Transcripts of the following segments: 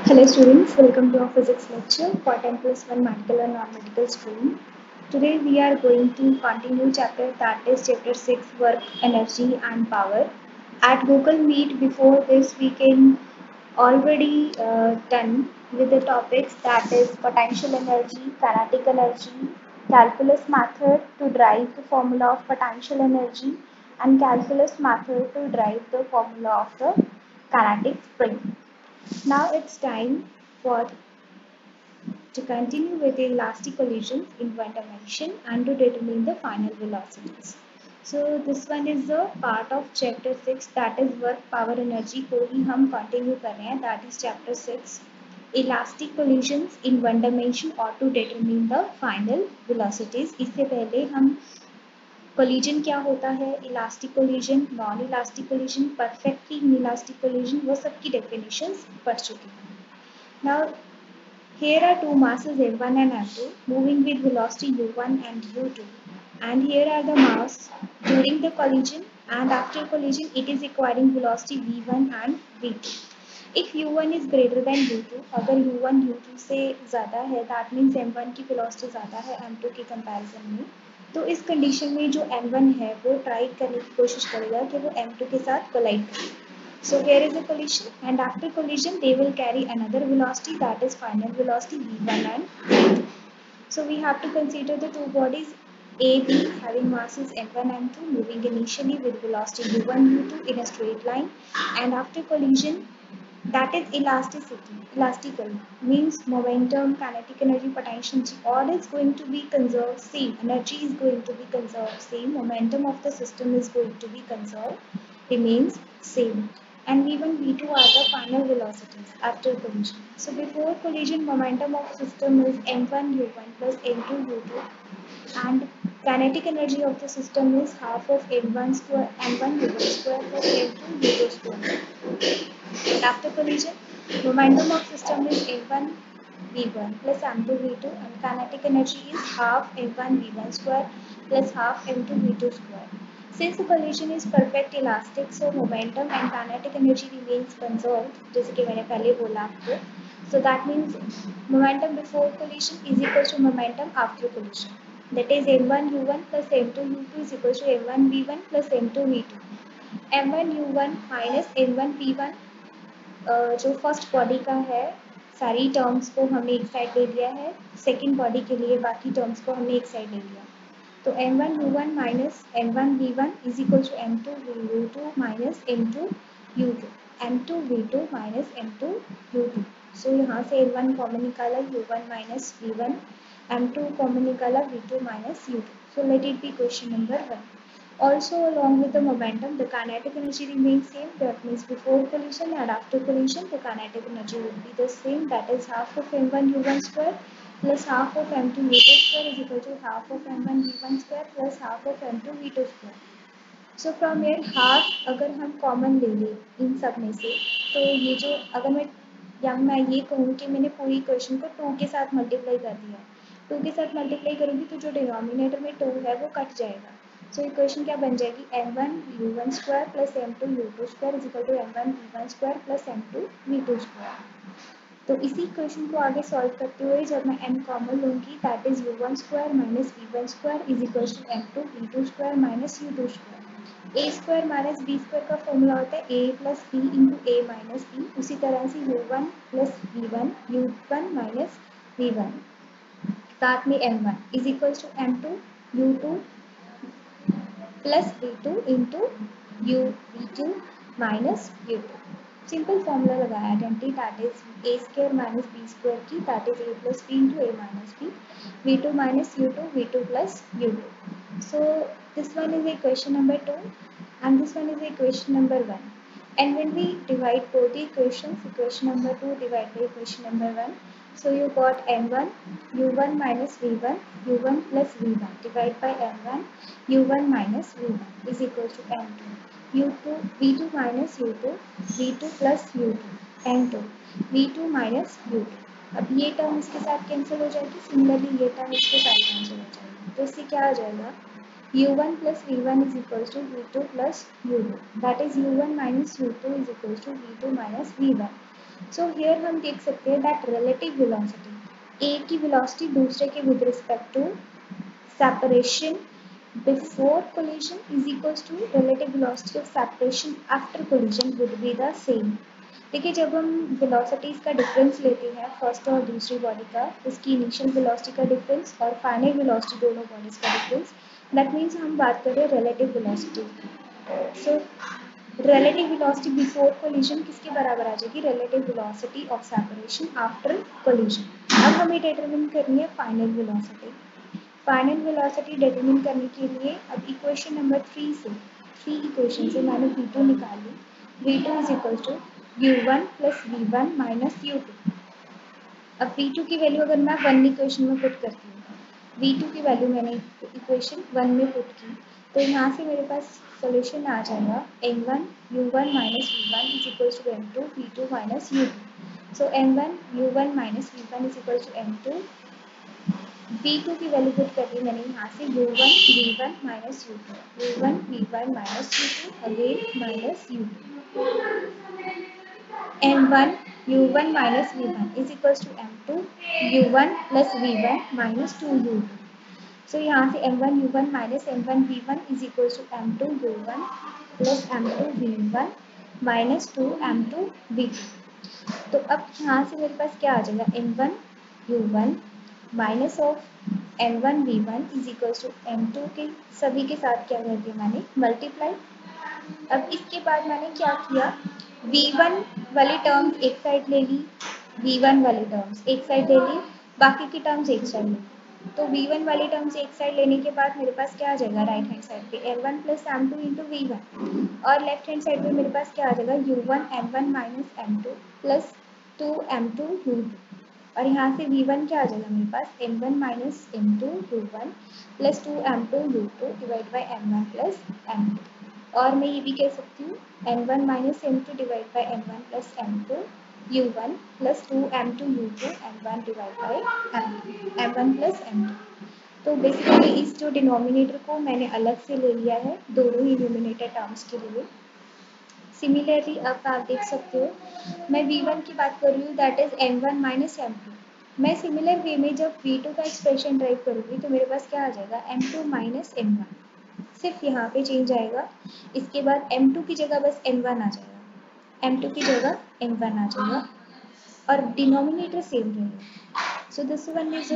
Hello students, welcome to our physics lecture for 10 plus 1 medical and non-medical stream. Today we are going to continue chapter that is chapter 6 work, energy and power. At Google Meet before this we can already done with the topics that is potential energy, kinetic energy, calculus method to derive the formula of potential energy and calculus method to derive the formula of the kinetic spring. Now it's time for to continue with the elastic collisions in one dimension and to determine the final velocities. So this one is the part of chapter 6 that is work power energy को ही हम continue कर रहे हैं that is chapter 6 elastic collisions in one dimension or to determine the final velocities. इससे पहले हम collision क्या होता है, elastic collision, non elastic collision, perfectly elastic collision, वो सब की डेफिनेशंस पढ़ चुके हैं. Now here are two masses m1 and m2 moving with velocity u1 and u2, and here are the mass during the collision and after collision it is acquiring velocity v1 and v2. If u1 is greater than u2, अगर u1 u2 से ज़्यादा है that means m1 की velocity ज़्यादा है m2 के comparison में, तो इस कंडीशन में जो m1 है वो ट्राई करने की कोशिश करेगा कि वो m2 के साथ कोलाइड करे. So here is a collision and after collision they will carry another velocity that is final velocity v1 and v2. So we have to consider the two bodies A, B having masses m1 and 2 moving initially with velocity u1 u2 in a straight line, and after collision that is elasticity. Elastical means momentum, kinetic energy, potential energy, all is going to be conserved same. Energy is going to be conserved same. Momentum of the system is going to be conserved, remains same. And V1, V2 are the final velocities after collision. So before collision, momentum of system is m1 u1 plus m2 u2, and kinetic energy of the system is half of m1 square m1 u1 square plus m2 u2 square. And after collision, momentum of system is m1 v1 plus m2 v2, and kinetic energy is half m1 v1 square plus half m2 v2 square. Since the collision is perfect elastic, so momentum and kinetic energy remains conserved, जैसे कि मैंने पहले बोला आपको. So that means momentum before collision is equal to momentum after collision. That is m1 u1 plus m2 u2 is equal to m1 v1 plus m2 v2. m1 u1 minus m1 v1 जो first body का है सारी terms को हमने एक side ले लिया है, सेकेंड बॉडी के लिए बाकी टर्म्स को हमने एक साइड ले लिया. तो m1 u1 minus m1 v1 is equal to m2 u2 minus m2 u2, m2 v2 minus m2 u2. So यहाँ से m1 कॉमन निकाला u1 minus v1, m2 common निकाला v2 minus u2. So let it be question number 1. Also, along with the momentum, the kinetic energy remains same. That means before collision and after collision, the kinetic energy will be the same. That is half of m1 u1 square plus half of m2 u2 square is equal to half of m1 v1 square plus half of m2 v2 square. So from here half अगर हम common ले लें इन सब में से, तो ये जो अगर मैं ये कहूँ कि मैंने पूरी इक्वेशन को 2 के साथ मल्टीप्लाई कर दिया, 2 के साथ मल्टीप्लाई करूँगी तो जो डिनोमिनेटर में 2 है वो कट जाएगा. सो इक्वेशन क्या बन जाएगी, m1 u1 square plus m2 u2 square is equal to m1 v1 square plus m2 v2 square. तो इसी इक्वेशन को आगे सॉल्व करते हुए जब मैं m कॉमन लूँगी that is u1 square minus v1 square is equal to m2 v2 square minus u2 square. A square minus B square का फॉर्मूला होता है A plus B into A minus B. उसी तरह से u1 plus v1 u1 minus v1 साथ में m1 is equal to m2 u2 plus v2 into u v2 minus u2. Simple formula लगाया identity that is a square minus b square की that is a plus b into a minus b, v2 minus u2 v2 plus u2. So this one is equation number 2 and this one is equation number 1. And when we divide both the equations, equation number 2 divided by equation number 1, so you got m1 u1 minus v1 u1 plus v1 divided by m1 u1 minus v1 is equal to m2 u2 v2 minus u2 v2 plus u2 m2 v2 minus u2. अब ये term इसके साथ cancel हो जाएगी, similarly ये term इसके साथ cancel हो जाएगी. तो इससे क्या हो जाएगा, u1 plus v1 is equals to v2 plus u2. That is u1 minus u2 is equals to v2 minus v1. So here हम देख सकते हैं दैट रिलेटिव वेलोसिटी, ए की वेलोसिटी दूसरे के with respect to separation before collision is equals to relative velocity of separation after collision would be the same। देखिए जब हम वेलोसिटीज का डिफरेंस लेते हैं फर्स्ट और दूसरी बॉडी का, उसकी इनिशियल वेलोसिटी का डिफरेंस और फाइनल वेलोसिटी दोनों बॉडीज का डिफरेंस, दैट मीन्स हम बात कर रहे हैं relative velocity. So relative velocity before collision किसके बराबर आ जाएगी, relative velocity of separation after collision. अब हमें डिटरमिन करनी है final velocity. Final velocity determine करने के लिए अब इक्वेशन नंबर 3 इक्वेशन से मैंने v2 निकाल ली। v2 is equal to u1 plus v1 minus u2। अब v2 की वैल्यू अगर मैं 1 इक्वेशन में पुट करती हूँ, v2 की वैल्यू मैंने इक्वेशन 1 में पुट की, तो यहाँ से मेरे पास सोल्यूशन आ जाएगा m1 u1 minus v1 is equal to m2 v2 minus u2। So m1 u1 minus v1 is equal to m2, v2 की वैल्यू पुट कर दी मैंने यहाँ से u1 v1 minus u2, u1 v1 minus u2 again minus u2, m1 u1 minus v1 is equals to m2 u1 plus v1 minus 2 u2। So यहाँ से m1 u1 minus m1 v1 is equals to m2 u1 plus m2 v1 minus 2 m2 v2। तो अब यहाँ से मेरे पास क्या आ जाएगा, m1 u1 minus of m1 v1 is equals to m2 के सभी के साथ क्या कर दिया मैंने, मल्टीप्लाई। अब इसके बाद मैंने क्या किया, v1 वाली टर्म्स एक साइड ले ली, v1 वाली टर्म्स एक साइड ले ली, बाकी की टर्म्स एक साइड ले ली। तो v1 वाली टर्म्स एक साइड लेने के बाद मेरे पास क्या आ जाएगा, राइट हैंड साइड पे m1 plus m2 into v1, और लेफ्ट हैंड साइड पे मेरे पास क्या आ जाएगा, u1 m1 minus m2 plus 2 m2 u2, और यहाँ से v1 क्या आ जाएगा मेरे पास m1 minus m2 u1 plus 2 m2 u2 divide by m1 plus m2। और मैं ये भी कह सकती हूँ m1 minus m2 divide by m1 plus m2 u1 plus 2 m2 u2 m1 divide by m1 plus m2। तो बेसिकली इस जो डिनोमिनेटर को मैंने अलग से ले लिया है दोनों ही न्यूमिनेटर टर्म्स के लिए। सिमिलरली अब आप देख सकते हो मैं v1 की बात कर रही हूँ that is m1 minus m2। मैं सिमिलर वे में जब v2 का एक्सप्रेशन ड्राइव करूँगी तो मेरे पास क्या आ जाएगा, m2 माइनस m1, सिर्फ यहाँ पे चेंज आएगा। इसके बाद m2 की जगह बस m1 आ जाएगा, m2 की जगह m1 आ जाएगा और डिनोमिनेटर सेम रहेगा। So this one is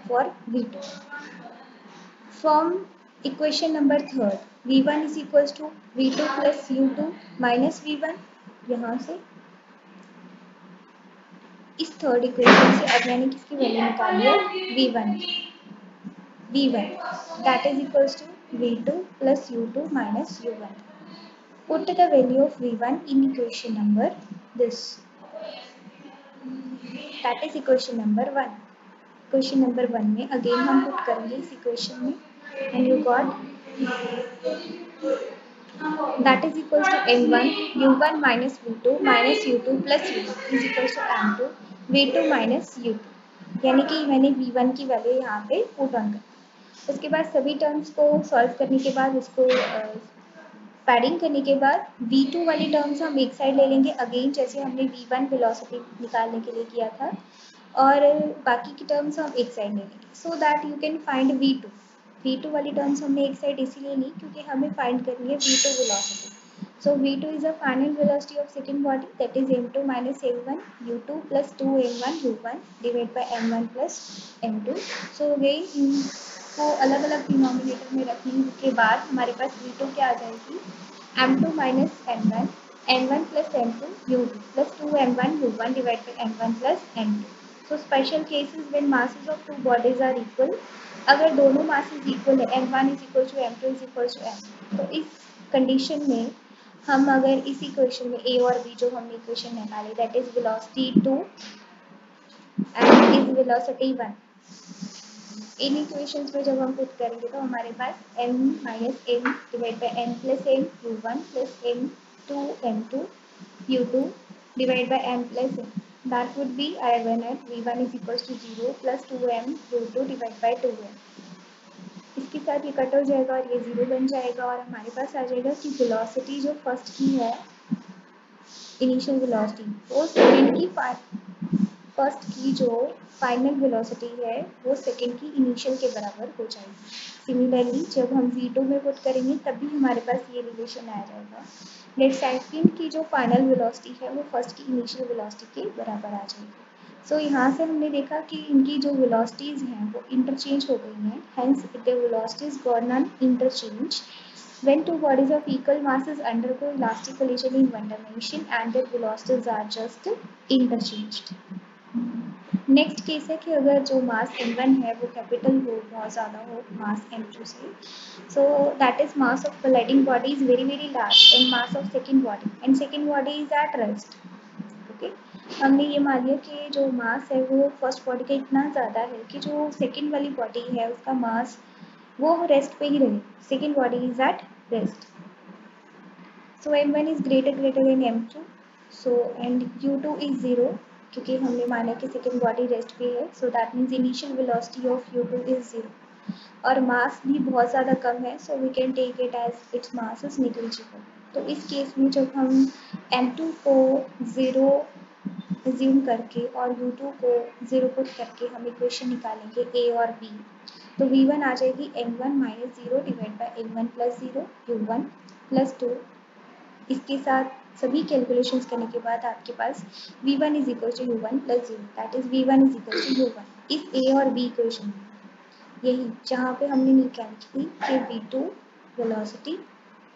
for v2। From equation number third v1 is equals to v2 plus u2 minus v1, यहाँ से इस थर्ड इक्वेशन से अब मैंने किसकी वैल्यू निकाली है, v1 that is equals to v2 plus u2 minus u1। Put the value of v1 in equation number this, that is equation number 1। Equation number 1 में अगेन हम पुट करेंगे इस इक्वेशन में, and you got that is equals to m1 u1 minus v2 minus u2 plus u2 is equals to m2 v2 minus u2, यानी कि मैंने v1 की value यहाँ पे पुट ऑन कर। उसके बाद सभी टर्म्स को सॉल्व करने के बाद उसको पैडिंग करने के बाद v2 वाली टर्म्स हम एक साइड ले लेंगे अगेन जैसे हमने v1 वेलोसिटी निकालने के लिए किया था, और बाकी की टर्म्स हम एक साइड ले लेंगे so that you can find v2 वाली टर्म्स हमने एक साइड इसीलिए ली क्योंकि हमें फाइंड करनी है v2 velocity. So v2 is the final velocity of sitting body, that is m2 minus m1 u2 plus 2 m1 u1 divided by m1 plus m2। So again इनको अलग अलग डिनोमिनेटर में रखने के बाद हमारे पास v2 क्या आ जाएगी, m2 minus m1 m1 plus m2 u2 plus 2 m1 u1 divided by m1 plus m2। So special cases when masses of two bodies are equal, अगर दोनों masses equal है m1 is equal to m2 is equal to m2, तो इस condition में हम अगर इस equation में a और b जो हमने इक्वेशन निकाली that is velocity 2 and is velocity 1, इन इक्वेशंस में जब हम पुट करेंगे तो हमारे पास m minus m divide by m plus m u1 plus m2 m2 u2 divide by m plus m, that would be I one eight v1 is equals to 0 plus 2m u2 divide by 2m। इसके साथ ये cut हो जाएगा और ये 0 बन जाएगा और हमारे पास आ जाएगा कि वेलोसिटी जो फर्स्ट की है इनिशियल वेलोसिटी, वो सेकेंड की फर्स्ट की जो फाइनल वेलोसिटी है वो सेकेंड की इनिशियल के बराबर हो जाएगी। सिमिलरली जब हम v2 में पुट करेंगे तभी हमारे पास ये रिलेशन आ जाएगा। नेट सेकेंड की जो फाइनल वेलोसिटी है वो फर्स्ट की इनिशियल वेलोसिटी के बराबर आ जाएगी। सो यहाँ से हमने देखा कि इनकी जो वेलोसिटीज हैं वो इंटरचेंज हो गई हैं, hence the velocities got non interchange when two bodies of equal masses undergo elastic collision in one dimension and their velocities are just interchanged. Next case है कि अगर जो मास m1 है वो कैपिटल हो, बहुत ज़्यादा हो मास m2 से, so that is mass of colliding body is very very large and mass of second body and second body is at rest. Okay, हमने ये मान लिया कि जो मास है वो फर्स्ट बॉडी का इतना ज़्यादा है कि जो सेकेंड वाली बॉडी है उसका मास वो रेस्ट पे ही रहे, second body is at rest. So m1 is greater than m2, so and u2 is 0 क्योंकि हमने माना कि सेकेंड बॉडी रेस्ट पे है, so that means initial velocity of u2 is 0 और मास भी बहुत ज़्यादा कम है, so we can take it as its mass is negligible. तो इस केस में जब हम m2 को 0 एज्यूम करके और u2 को 0 पुट करके हम इक्वेशन निकालेंगे a और b, तो v1 आ जाएगी m1 minus 0 divide by m1 plus 0 u1 plus 2। इसके साथ सभी कैलकुलेशंस करने के बाद आपके पास v1 is equal to u1 प्लस 0, that is v1 is equal to u1 इस a और b इक्वेशन में, यही जहाँ पे हमने निकाली थी कि v2 वेलोसिटी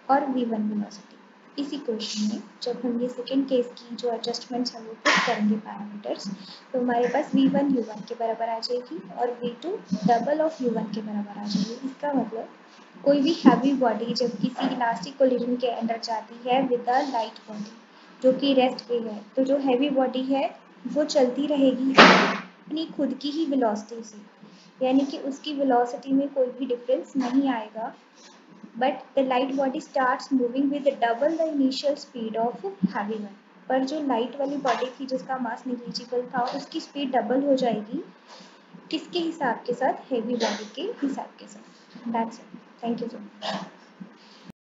और v1 वेलोसिटी। इस इक्वेशन में जब हम ये सेकेंड केस की जो एडजस्टमेंट्स हम लोग पुट करेंगे पैरामीटर्स, तो हमारे पास v1 u1 के बराबर आ जाएगी और v2 डबल ऑफ u1 के बराबर आ जाएगी। इसका मतलब कोई भी हैवी बॉडी जब किसी इलास्टिक कोलिजन के अंदर जाती है विद अ लाइट बॉडी जो कि रेस्ट पे है, तो जो हैवी बॉडी है वो चलती रहेगी अपनी खुद की ही वेलोसिटी से, यानी कि उसकी वेलोसिटी में कोई भी डिफरेंस नहीं आएगा, but the light body starts moving with double the initial speed of heavy one. पर जो लाइट वाली बॉडी थी जिसका मास निग्लिजिबल था उसकी स्पीड डबल हो जाएगी, किसके हिसाब के साथ, हेवी बॉडी के हिसाब के साथ। That's it, thank you so much.